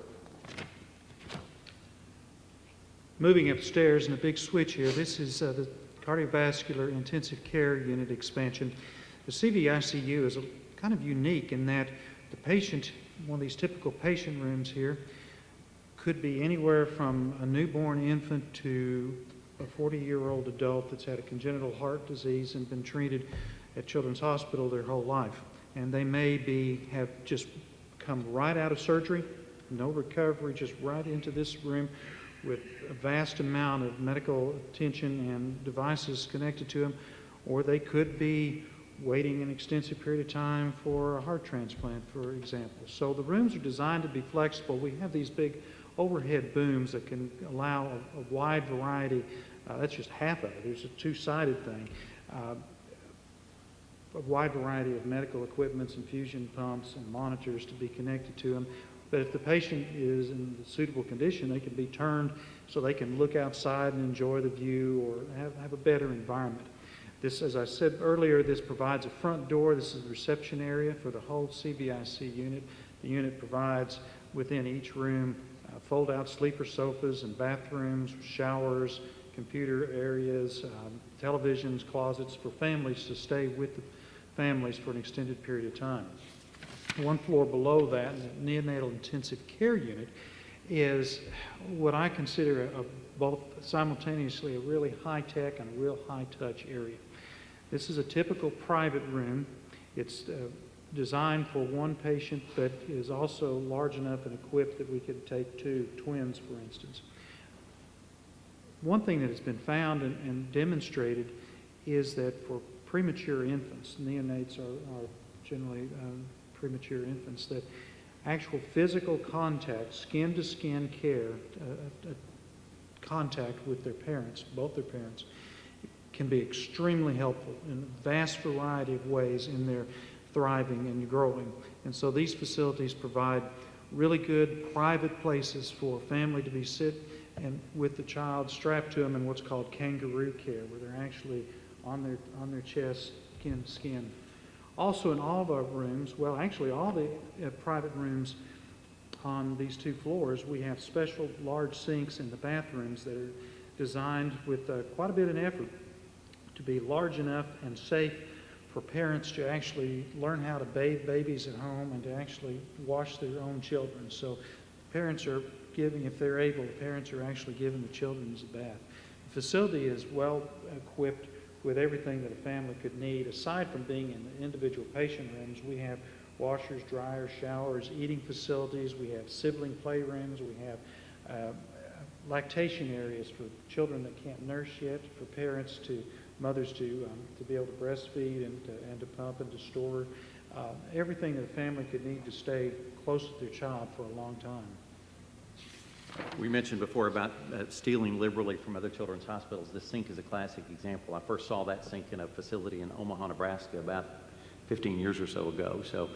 Moving upstairs in a big switch here, this is the Cardiovascular Intensive Care Unit expansion. The CVICU is kind of unique in that the patient, one of these typical patient rooms here, could be anywhere from a newborn infant to a 40-year-old adult that's had a congenital heart disease and been treated at Children's Hospital their whole life. And they may have just come right out of surgery, no recovery, just right into this room with a vast amount of medical attention and devices connected to them, or they could be waiting an extensive period of time for a heart transplant, for example. So the rooms are designed to be flexible. We have these big overhead booms that can allow a wide variety. That's just half of it. There's a two-sided thing. A wide variety of medical equipments, infusion pumps, and monitors to be connected to them. But if the patient is in a suitable condition, they can be turned so they can look outside and enjoy the view or have a better environment. This, as I said earlier, this provides a front door. This is the reception area for the whole CVIC unit. The unit provides within each room fold-out sleeper sofas and bathrooms, showers, computer areas, televisions, closets for families to stay with the families for an extended period of time. One floor below that, the neonatal intensive care unit, is what I consider both simultaneously a really high-tech and a real high-touch area. This is a typical private room. It's designed for one patient, but is also large enough and equipped that we could take two twins, for instance. One thing that has been found and demonstrated is that for premature infants, neonates are generally premature infants, that actual physical contact, skin-to-skin care, contact with their parents, both their parents, can be extremely helpful in a vast variety of ways in their thriving and growing. And so these facilities provide really good private places for a family to be and with the child strapped to them in what's called kangaroo care, where they're actually on their chest, skin to skin. Also in all of our rooms, well, actually all the private rooms on these two floors, we have special large sinks in the bathrooms that are designed with quite a bit of effort to be large enough and safe for parents to actually learn how to bathe babies at home and to actually wash their own children. So parents are giving, if they're able, parents are actually giving the children a bath. The facility is well equipped with everything that a family could need. Aside from being in the individual patient rooms, we have washers, dryers, showers, eating facilities. We have sibling playrooms. We have lactation areas for children that can't nurse yet, for parents mothers to be able to breastfeed and to pump and to store, everything that a family could need to stay close to their child for a long time. We mentioned before about stealing liberally from other children's hospitals. The sink is a classic example. I first saw that sink in a facility in Omaha, Nebraska about 15 years or so ago. So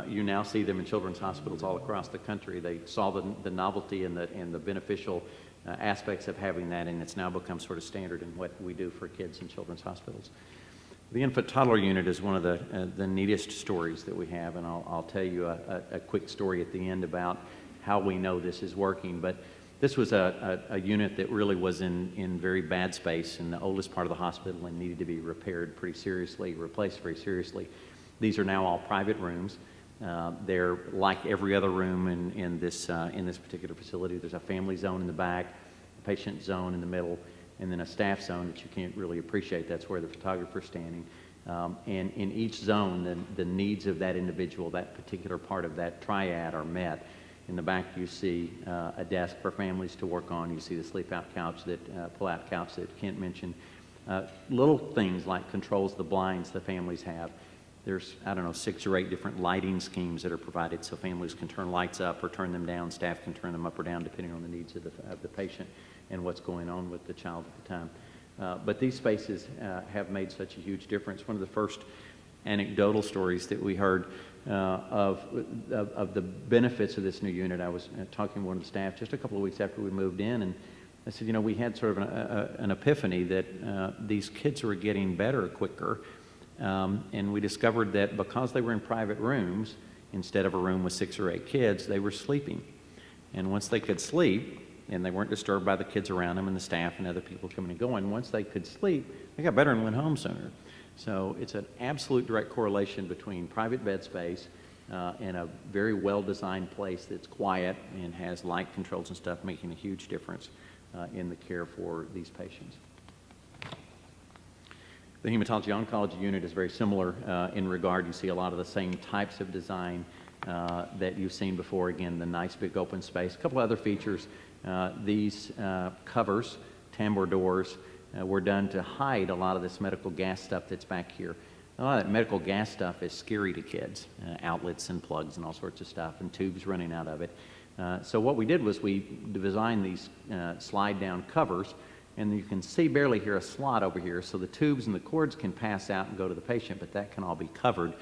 you now see them in children's hospitals all across the country. They saw the novelty and the beneficial aspects of having that, and it's now become sort of standard in what we do for kids in children's hospitals. The infant toddler unit is one of the neatest stories that we have, and I'll tell you a quick story at the end about how we know this is working. But this was a unit that really was in very bad space in the oldest part of the hospital and needed to be repaired pretty seriously, replaced very seriously. These are now all private rooms. They're like every other room in this particular facility. There's a family zone in the back, a patient zone in the middle, and then a staff zone that you can't really appreciate. That's where the photographer's standing. And in each zone, the needs of that individual, that particular part of that triad are met. In the back, you see a desk for families to work on. You see the sleep-out couch, pull-out couch that Kent mentioned. Little things like controls the blinds the families have. There's, I don't know, 6 or 8 different lighting schemes that are provided so families can turn lights up or turn them down. Staff can turn them up or down depending on the needs of the patient and what's going on with the child at the time. But these spaces have made such a huge difference. One of the first anecdotal stories that we heard of the benefits of this new unit, I was talking to one of the staff just a couple of weeks after we moved in, and I said, you know, we had sort of an epiphany that these kids were getting better quicker, and we discovered that because they were in private rooms, instead of a room with 6 or 8 kids, they were sleeping. And once they could sleep, and they weren't disturbed by the kids around them and the staff and other people coming and going, once they could sleep, they got better and went home sooner. So it's an absolute direct correlation between private bed space and a very well-designed place that's quiet and has light controls and stuff, making a huge difference in the care for these patients. The hematology oncology unit is very similar in regard. You see a lot of the same types of design that you've seen before. Again, the nice big open space. A couple other features. These covers, tambour doors, were done to hide a lot of this medical gas stuff that's back here. A lot of that medical gas stuff is scary to kids, outlets and plugs and all sorts of stuff, and tubes running out of it. So what we did was we designed these slide-down covers, and you can see barely here a slot over here, so the tubes and the cords can pass out and go to the patient, but that can all be covered,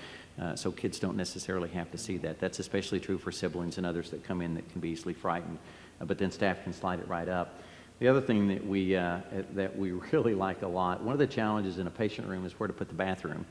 so kids don't necessarily have to see that. That's especially true for siblings and others that come in that can be easily frightened, but then staff can slide it right up. The other thing that we really like a lot, one of the challenges in a patient room is where to put the bathroom.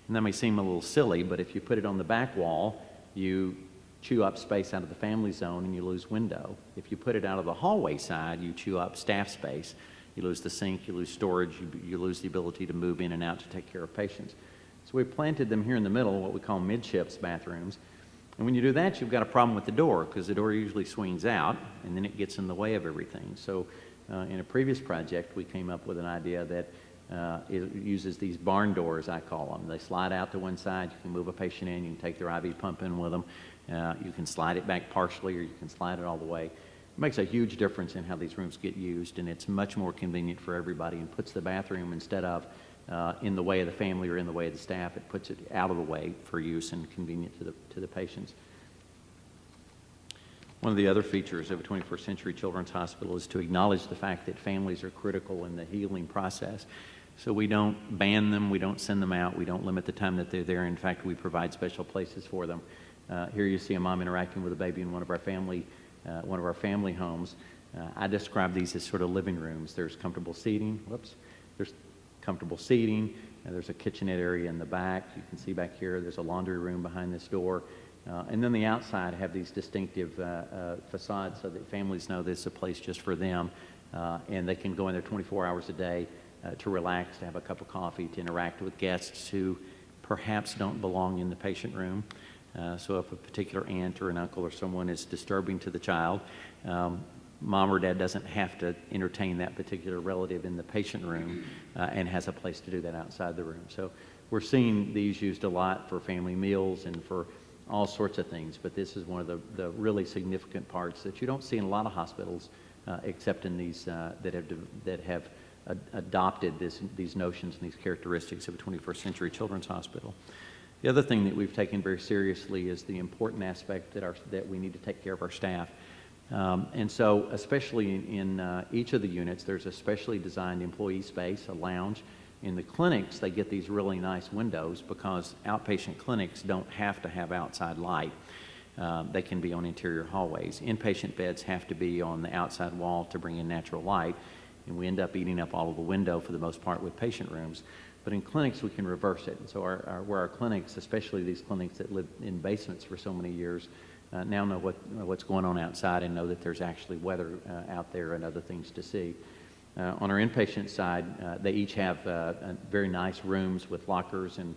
And that may seem a little silly, but if you put it on the back wall, you chew up space out of the family zone and you lose window. If you put it out of the hallway side, you chew up staff space. You lose the sink, you lose storage, you lose the ability to move in and out to take care of patients. So we planted them here in the middle, what we call midships bathrooms. And when you do that, you've got a problem with the door, because the door usually swings out and then it gets in the way of everything. So in a previous project, we came up with an idea that it uses these barn doors, I call them. They slide out to one side. You can move a patient in. You can take their IV pump in with them. You can slide it back partially, or you can slide it all the way. It makes a huge difference in how these rooms get used, and it's much more convenient for everybody, and puts the bathroom, instead of in the way of the family or in the way of the staff, it puts it out of the way for use and convenient to the patients. One of the other features of a 21st century children's hospital is to acknowledge the fact that families are critical in the healing process. So we don't ban them, we don't send them out, we don't limit the time that they're there. In fact, we provide special places for them. Here you see a mom interacting with a baby in one of our family homes. I describe these as sort of living rooms. There's comfortable seating. There's comfortable seating. There's a kitchenette area in the back. You can see back here, there's a laundry room behind this door. And then the outside have these distinctive facades so that families know this is a place just for them. And they can go in there 24 hours a day to relax, to have a cup of coffee, to interact with guests who perhaps don't belong in the patient room. So if a particular aunt or an uncle or someone is disturbing to the child, mom or dad doesn't have to entertain that particular relative in the patient room and has a place to do that outside the room. So we're seeing these used a lot for family meals and for all sorts of things, but this is one of the really significant parts that you don't see in a lot of hospitals accepting these that have adopted these notions and these characteristics of a 21st century children's hospital. The other thing that we've taken very seriously is the important aspect that we need to take care of our staff. And so, especially in each of the units, there's a specially designed employee space, a lounge. In the clinics, they get these really nice windows because outpatient clinics don't have to have outside light. They can be on interior hallways. Inpatient beds have to be on the outside wall to bring in natural light, and we end up eating up all of the window for the most part with patient rooms. But in clinics, we can reverse it. And so where our clinics, especially these clinics that lived in basements for so many years, now know what's going on outside and know that there's actually weather out there and other things to see. On our inpatient side, they each have very nice rooms with lockers and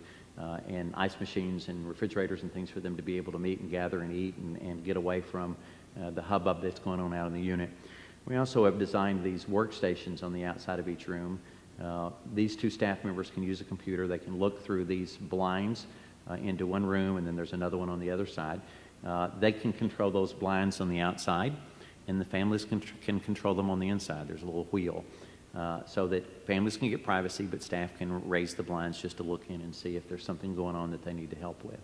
ice machines and refrigerators and things for them to be able to meet and gather and eat and get away from the hubbub that's going on out in the unit. We also have designed these workstations on the outside of each room. These two staff members can use a computer. They can look through these blinds into one room, and then there's another one on the other side. They can control those blinds on the outside, and the families can control them on the inside. There's a little wheel so that families can get privacy, but staff can raise the blinds just to look in and see if there's something going on that they need to help with.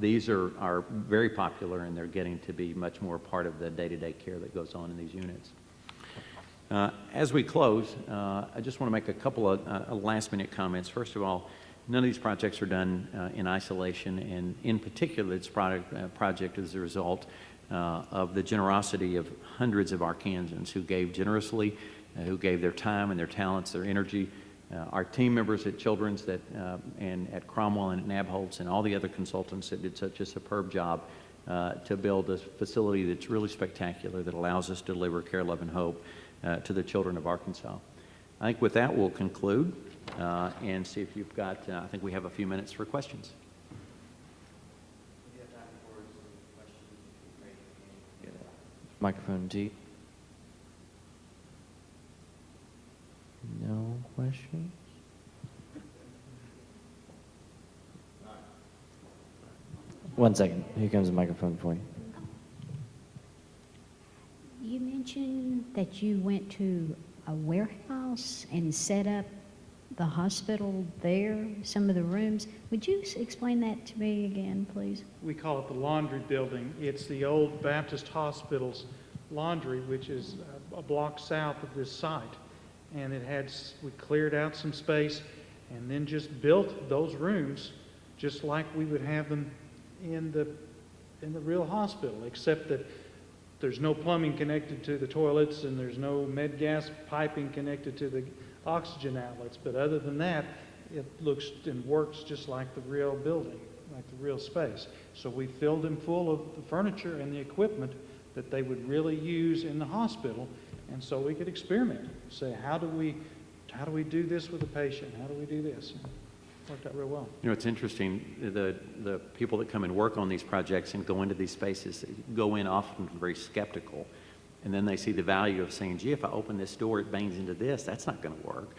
These are very popular, and they're getting to be much more part of the day-to-day care that goes on in these units. As we close, I just want to make a couple of last-minute comments. First of all, none of these projects are done in isolation, and in particular, this project is a result of the generosity of hundreds of Arkansans who gave generously, who gave their time and their talents, their energy. Our team members at Children's and at Cromwell and at Nabholz and all the other consultants that did such a superb job to build a facility that's really spectacular that allows us to deliver care, love, and hope to the children of Arkansas. I think with that, we'll conclude and see if you've got, I think we have a few minutes for questions. Microphone D. No questions? One second. Here comes the microphone for you. You mentioned that you went to a warehouse and set up the hospital there, some of the rooms. Would you explain that to me again, please? We call it the laundry building. It's the old Baptist Hospital's laundry, which is a block south of this site. And we cleared out some space and then just built those rooms just like we would have them in the real hospital, except that there's no plumbing connected to the toilets and there's no med gas piping connected to the oxygen outlets. But other than that, it looks and works just like the real building, like the real space. So we filled them full of the furniture and the equipment that they would really use in the hospital, and so we could experiment. Say, how do we do this with a patient? How do we do this? Worked out real well. You know, it's interesting, the people that come and work on these projects and go into these spaces go in often very skeptical, and then they see the value of saying, gee, if I open this door, it bangs into this, that's not going to work.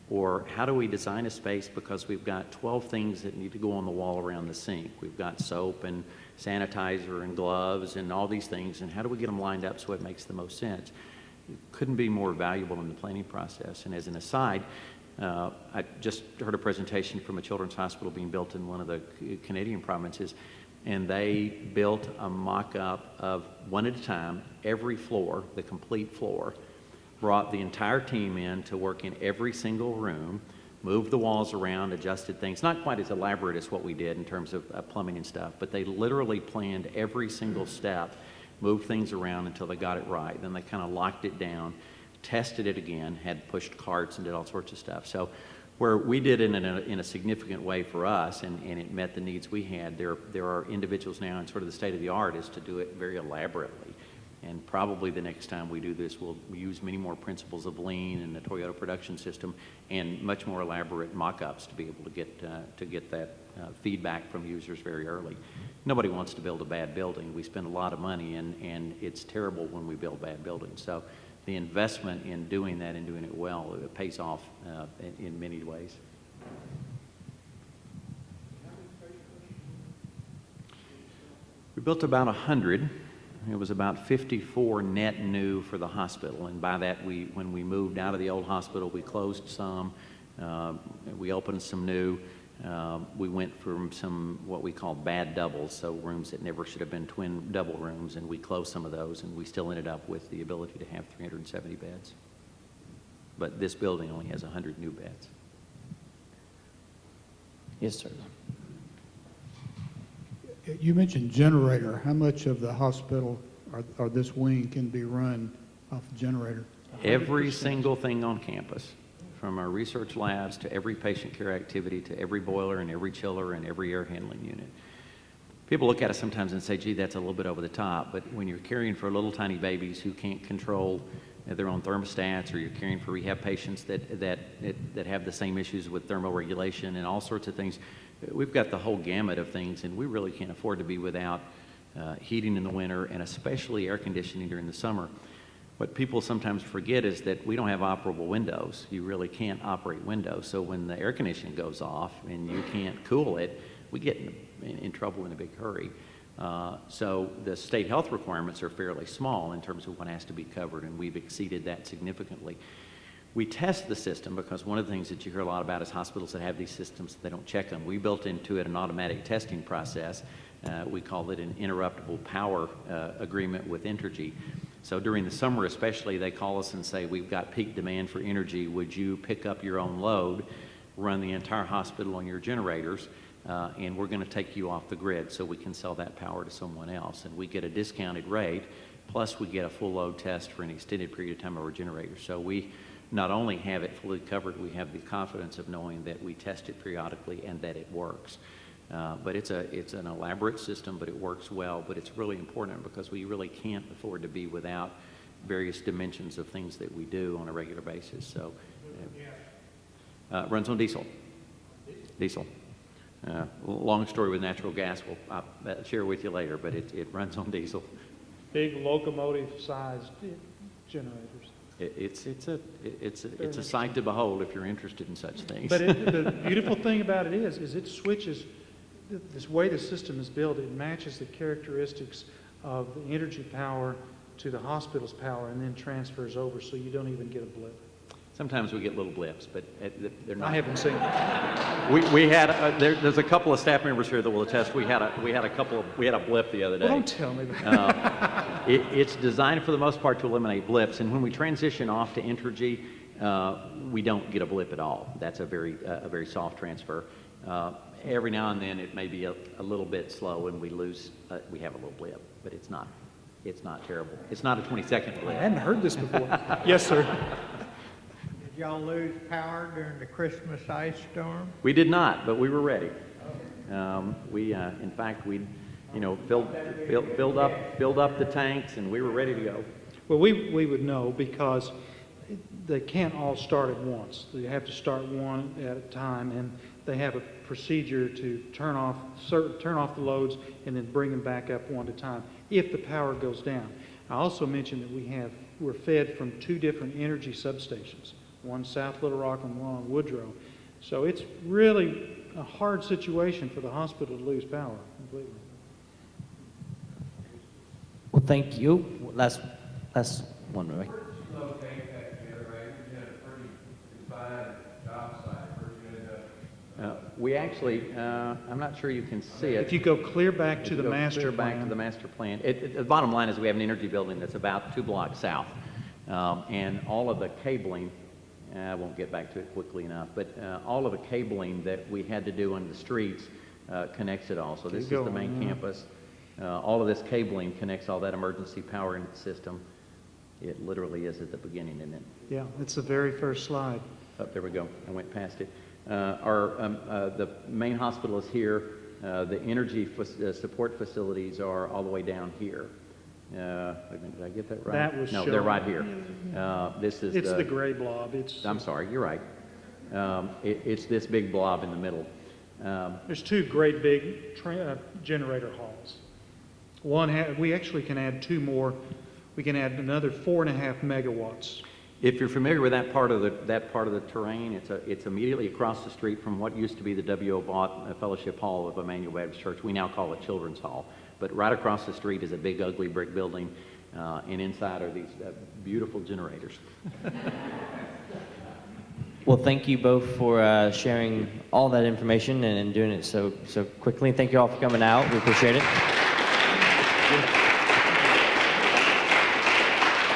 Or how do we design a space because we've got 12 things that need to go on the wall around the sink. We've got soap and sanitizer and gloves and all these things, and how do we get them lined up so it makes the most sense? It couldn't be more valuable in the planning process. And as an aside, I just heard a presentation from a children's hospital being built in one of the Canadian provinces, and they built a mock-up of one at a time, every floor, the complete floor, brought the entire team in to work in every single room, moved the walls around, adjusted things, not quite as elaborate as what we did in terms of plumbing and stuff, but they literally planned every single step, moved things around until they got it right. Then they kind of locked it down, tested it again, had pushed carts and did all sorts of stuff. So where we did it in a significant way for us and it met the needs we had, there are individuals now in sort of the state of the art is to do it very elaborately. And probably the next time we do this, we'll use many more principles of lean and the Toyota production system and much more elaborate mock-ups to be able to get that feedback from users very early. Nobody wants to build a bad building. We spend a lot of money, and it's terrible when we build bad buildings. So the investment in doing that and doing it well, it pays off in many ways. We built about 100. it was about 54 net new for the hospital. And by that, when we moved out of the old hospital, we closed some, we opened some new. We went from some what we call bad doubles, so rooms that never should have been twin double rooms, and we closed some of those, and we still ended up with the ability to have 370 beds. But this building only has 100 new beds. Yes, sir. You mentioned generator. How much of the hospital or this wing can be run off a generator? Every single thing on campus, from our research labs to every patient care activity to every boiler and every chiller and every air handling unit. People look at us sometimes and say, gee, that's a little bit over the top, but when you're caring for little tiny babies who can't control their own thermostats, or you're caring for rehab patients that have the same issues with thermal regulation and all sorts of things, we've got the whole gamut of things, and we really can't afford to be without heating in the winter and especially air conditioning during the summer. What people sometimes forget is that we don't have operable windows. You really can't operate windows. So when the air conditioning goes off and you can't cool it, we get in trouble in a big hurry. So the state health requirements are fairly small in terms of what has to be covered, and we've exceeded that significantly. We test the system because one of the things that you hear a lot about is hospitals that have these systems, they don't check them. We built into it an automatic testing process. We call it an interruptible power agreement with Entergy. So during the summer especially, they call us and say, we've got peak demand for energy. Would you pick up your own load, run the entire hospital on your generators, and we're going to take you off the grid so we can sell that power to someone else. And we get a discounted rate, plus we get a full load test for an extended period of time of our generators. So we not only have it fully covered, we have the confidence of knowing that we test it periodically and that it works. But it's an elaborate system, but it works well. But it's really important because we really can't afford to be without various dimensions of things that we do on a regular basis. So runs on diesel. Diesel. Long story with natural gas. I'll share with you later, but it runs on diesel. Big locomotive-sized generators. It's a sight to behold if you're interested in such things. But the beautiful thing about it is it switches, this way the system is built, it matches the characteristics of the energy power to the hospital's power and then transfers over so you don't even get a blip. Sometimes we get little blips, but they're not. I haven't seen it. We had there's a couple of staff members here that will attest. We had a blip the other day. Well, don't tell me that. It's designed for the most part to eliminate blips, and when we transition off to Entergy, we don't get a blip at all. That's a very soft transfer. Every now and then it may be a little bit slow, and we have a little blip, but it's not terrible. It's not a 20-second blip. I hadn't heard this before. Yes, sir. Did y'all lose power during the Christmas ice storm? We did not, but we were ready. In fact, we filled up the tanks, and we were ready to go. Well, we would know because they can't all start at once. They have to start one at a time, and they have a procedure to turn off the loads and then bring them back up one at a time if the power goes down. I also mentioned that we're fed from 2 different energy substations, one South Little Rock and one on Woodrow. So it's really a hard situation for the hospital to lose power completely. Well, thank you. Last one, right? Where did you locate that generator? You had a pretty defined job site. Where did you end up? We actually, I'm not sure you can see it. If you go clear back to the master plan. Back to the master plan. The bottom line is we have an energy building that's about 2 blocks south. And all of the cabling, I won't get back to it quickly enough, but all of the cabling that we had to do on the streets connects it all. So this is the main campus. All of this cabling connects all that emergency power into the system. It literally is at the beginning, isn't it? Yeah, it's the very first slide. Oh, there we go. I went past it. The main hospital is here. The energy support facilities are all the way down here. Did I get that right? That was no, shown. they're right here. This is It's the gray blob. I'm sorry, you're right. It's this big blob in the middle. There's 2 great big generator halls. We actually can add 2 more. We can add another 4.5 megawatts. If you're familiar with that part of the terrain, it's immediately across the street from what used to be the W.O. Vaught Fellowship Hall of Emmanuel Baptist Church. We now call it Children's Hall. But right across the street is a big, ugly brick building, and inside are these beautiful generators. Well, thank you both for sharing all that information and doing it so quickly. Thank you all for coming out. We appreciate it.